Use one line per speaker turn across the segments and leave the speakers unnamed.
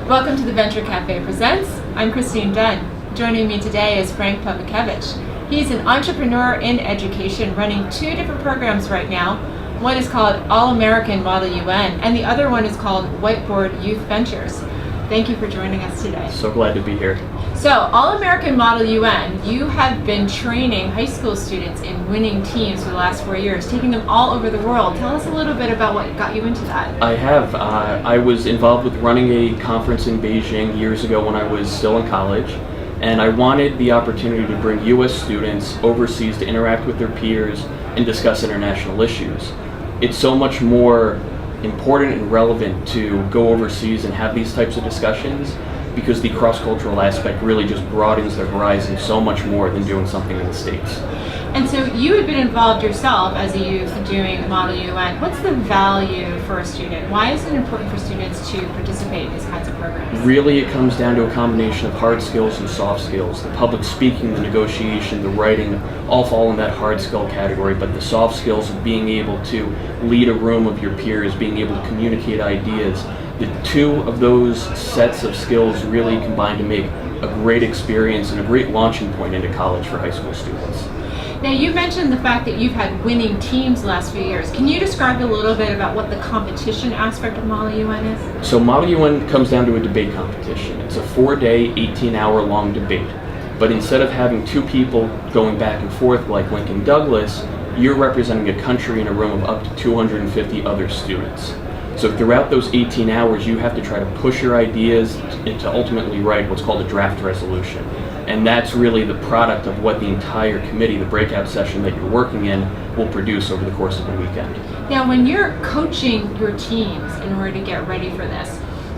Welcome to the Venture Café Presents. I'm Christine Dunn. Joining me today is Frank Pobutkiewicz. He's an entrepreneur in education running two different programs right now. One is called All-American Model UN and the other one is called Whiteboard Youth Ventures. Thank you for joining us today.
So glad to be here.
So, All-American Model UN, you have been training high school students in winning teams for the last 4 years, taking them all over the world. Tell us a little bit about what got you into that.
I have. I was involved with running a conference in Beijing years ago when I was still in college, and I wanted the opportunity to bring U.S. students overseas to interact with their peers and discuss international issues. It's so much more important and relevant to go overseas and have these types of discussions because the cross-cultural aspect really just broadens their horizon so much more than doing something in the States.
And so you had been involved yourself as a youth doing Model UN. What's the value for a student? Why is it important for students to participate in these kinds of programs?
Really, it comes down to a combination of hard skills and soft skills. The public speaking, the negotiation, the writing, all fall in that hard skill category, but the soft skills of being able to lead a room of your peers, being able to communicate ideas, the two of those sets of skills really combine to make a great experience and a great launching point into college for high school students.
Now, you mentioned the fact that you've had winning teams the last few years. Can you describe a little bit about what the competition aspect of Model UN is?
So Model UN comes down to a debate competition. It's a 4-day, 18-hour-long debate. But instead of having two people going back and forth like Lincoln Douglas, you're representing a country in a room of up to 250 other students. So throughout those 18 hours, you have to try to push your ideas to ultimately write what's called a draft resolution. And that's really the product of what the entire committee, the breakout session that you're working in, will produce over the course of the weekend.
Now, when you're coaching your teams in order to get ready for this,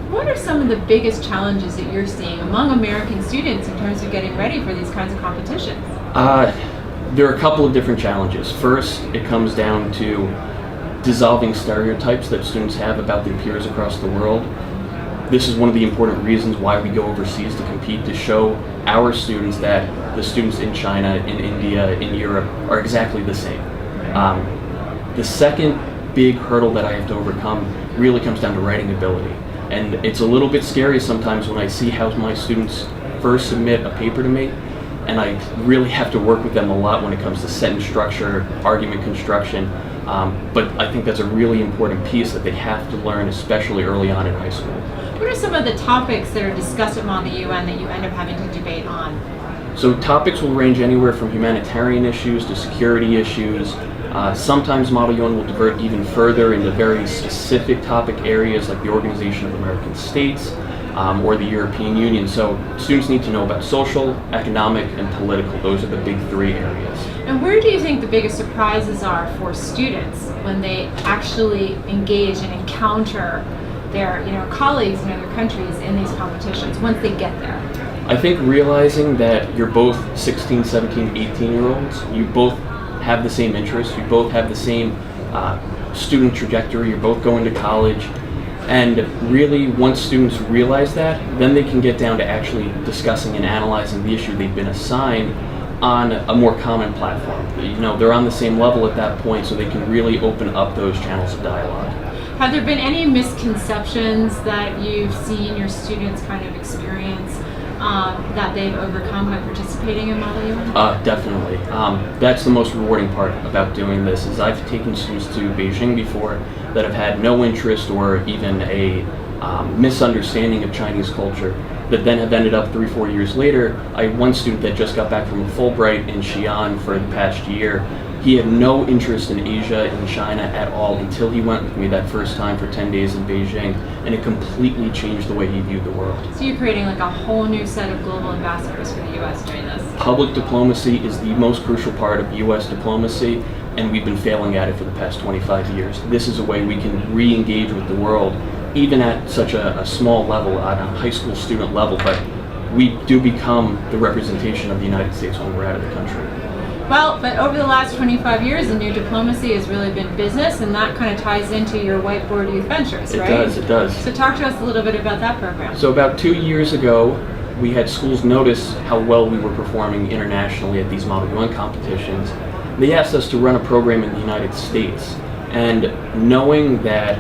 what are some of the biggest challenges that you're seeing among American students in terms of getting ready for these kinds of competitions?
There are a couple of different challenges. First, it comes down to dissolving stereotypes that students have about their peers across the world. This is one of the important reasons why we go overseas to compete, to show our students that the students in China, in India, in Europe are exactly the same. The second big hurdle that I have to overcome really comes down to writing ability. And it's a little bit scary sometimes when I see how my students first submit a paper to me, and I really have to work with them a lot when it comes to sentence structure, argument construction. But I think that's a really important piece that they have to learn, especially early on in high school.
What are some of the topics that are discussed at Model UN that you end up having to debate on?
So topics will range anywhere from humanitarian issues to security issues. Sometimes Model UN will divert even further into very specific topic areas like the Organization of American States or the European Union. So students need to know about social, economic, and political. Those are the big three areas.
And where do you think the biggest surprises are for students when they actually engage and encounter their colleagues in other countries in these competitions once they get there?
I think realizing that you're both 16, 17, 18-year-olds, you both have the same interests, you both have the same student trajectory, you're both going to college, and really once students realize that, then they can get down to actually discussing and analyzing the issue they've been assigned on a more common platform. They're on the same level at that point, so they can really open up those channels of dialogue.
Have there been any misconceptions that you've seen your students kind of experience that they've overcome by participating in Model UN?
Definitely. That's the most rewarding part about doing this, is I've taken students to Beijing before that have had no interest or even a misunderstanding of Chinese culture, that then have ended up 3-4 years later. I had one student that just got back from a Fulbright in Xi'an for the past year. He had no interest in Asia and China at all until he went with me that first time for 10 days in Beijing, and it completely changed the way he viewed the world.
So you're creating like a whole new set of global ambassadors for the U.S. doing this.
Public diplomacy is the most crucial part of U.S. diplomacy, and we've been failing at it for the past 25 years. This is a way we can re-engage with the world, even at such a small level, at a high school student level, but we do become the representation of the United States when we're out of the country.
Well, but over the last 25 years, the new diplomacy has really been business, and that kind of ties into your Whiteboard Youth Ventures, right?
It does.
So talk to us a little bit about that program.
So about 2 years ago, we had schools notice how well we were performing internationally at these Model UN competitions. They asked us to run a program in the United States, and knowing that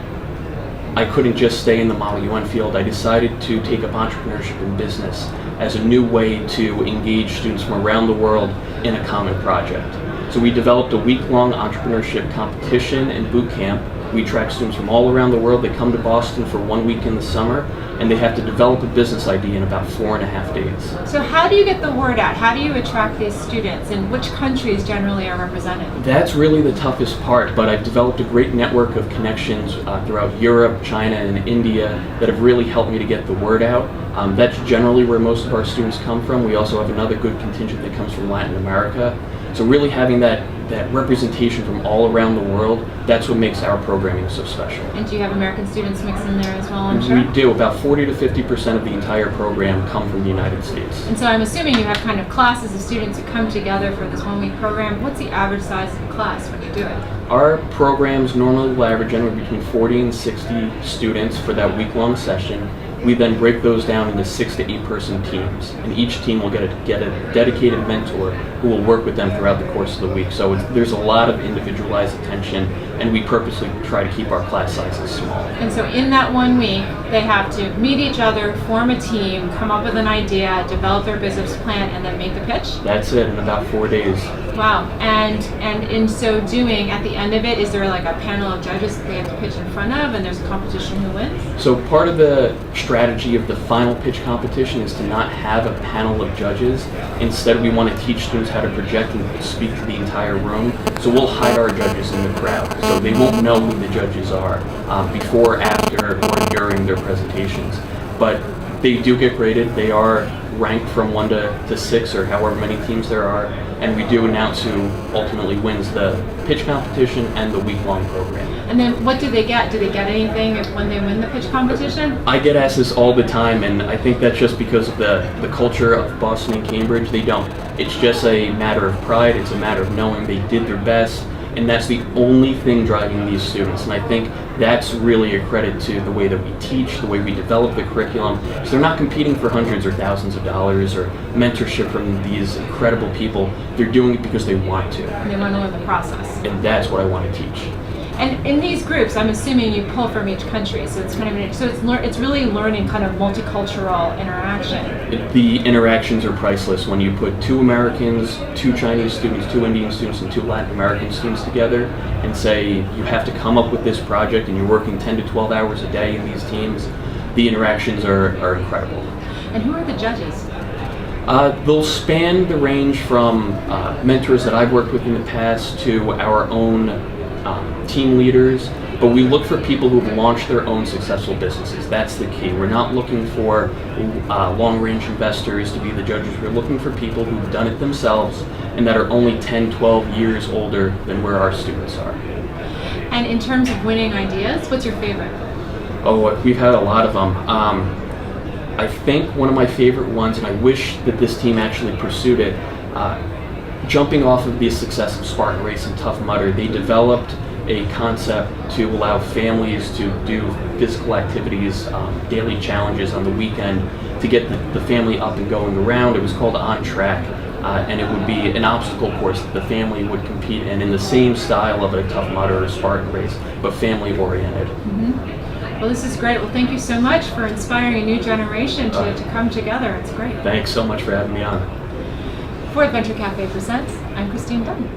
I couldn't just stay in the Model UN field. I decided to take up entrepreneurship in business as a new way to engage students from around the world in a common project. So we developed a week-long entrepreneurship competition and boot camp. We attract students from all around the world. They come to Boston for 1 week in the summer, and they have to develop a business idea in about 4.5 days.
So how do you get the word out? How do you attract these students, and which countries generally are represented?
That's really the toughest part, but I've developed a great network of connections throughout Europe, China, and India that have really helped me to get the word out. That's generally where most of our students come from. We also have another good contingent that comes from Latin America. So really having that representation from all around the world, that's what makes our programming so special.
And do you have American students mixed in there as well, I'm sure?
We do. About 40 to 50% of the entire program come from the United States.
And so I'm assuming you have kind of classes of students who come together for this 1 week program. What's the average size of the class when you do it?
Our programs normally will average anywhere between 40 and 60 students for that week-long session. We then break those down into 6 to 8 person teams, and each team will get a dedicated mentor who will work with them throughout the course of the week. So there's a lot of individualized attention, and we purposely try to keep our class sizes small.
And so in that 1 week, they have to meet each other, form a team, come up with an idea, develop their business plan, and then make the pitch?
That's it, in about 4 days.
Wow. And in so doing, at the end of it, is there like a panel of judges that they have to pitch in front of, and there's a competition who wins?
So part of the strategy of the final pitch competition is to not have a panel of judges. Instead, we want to teach students how to project and speak to the entire room. So we'll hide our judges in the crowd, so they won't know who the judges are before, after, or during their presentations. But they do get graded. They are ranked from 1 to 6, or however many teams there are, and we do announce who ultimately wins the pitch competition and the week-long program.
And then what do they get? Do they get anything when they win the pitch competition?
I get asked this all the time, and I think that's just because of the culture of Boston and Cambridge. They don't. It's just a matter of pride. It's a matter of knowing they did their best, and that's the only thing driving these students. And I think that's really a credit to the way that we teach, the way we develop the curriculum. So they're not competing for hundreds or thousands of dollars or mentorship from these incredible people. They're doing it because they want to.
And they want to learn the process.
And that's what I want to teach.
And in these groups, I'm assuming you pull from each country, so it's kind of it's really learning kind of multicultural interaction.
The interactions are priceless when you put 2 Americans, 2 Chinese students, 2 Indian students, and 2 Latin American students together, and say you have to come up with this project, and you're working 10 to 12 hours a day in these teams. The interactions are incredible.
And who are the judges?
They'll span the range from mentors that I've worked with in the past to our own team leaders, but we look for people who've launched their own successful businesses. That's the key. We're not looking for long-range investors to be the judges. We're looking for people who've done it themselves and that are only 10, 12 years older than where our students are.
And in terms of winning ideas, what's your favorite?
Oh, we've had a lot of them. I think one of my favorite ones, and I wish that this team actually pursued it, jumping off of the success of Spartan Race and Tough Mudder, they developed a concept to allow families to do physical activities, daily challenges on the weekend to get the family up and going around. It was called On Track, and it would be an obstacle course that the family would compete in the same style of a Tough Mudder or Spartan Race, but family oriented.
Mm-hmm. Well, this is great. Well, thank you so much for inspiring a new generation to come together. It's great.
Thanks so much for having me on.
For Adventure Cafe Presents, I'm Christine Dunn.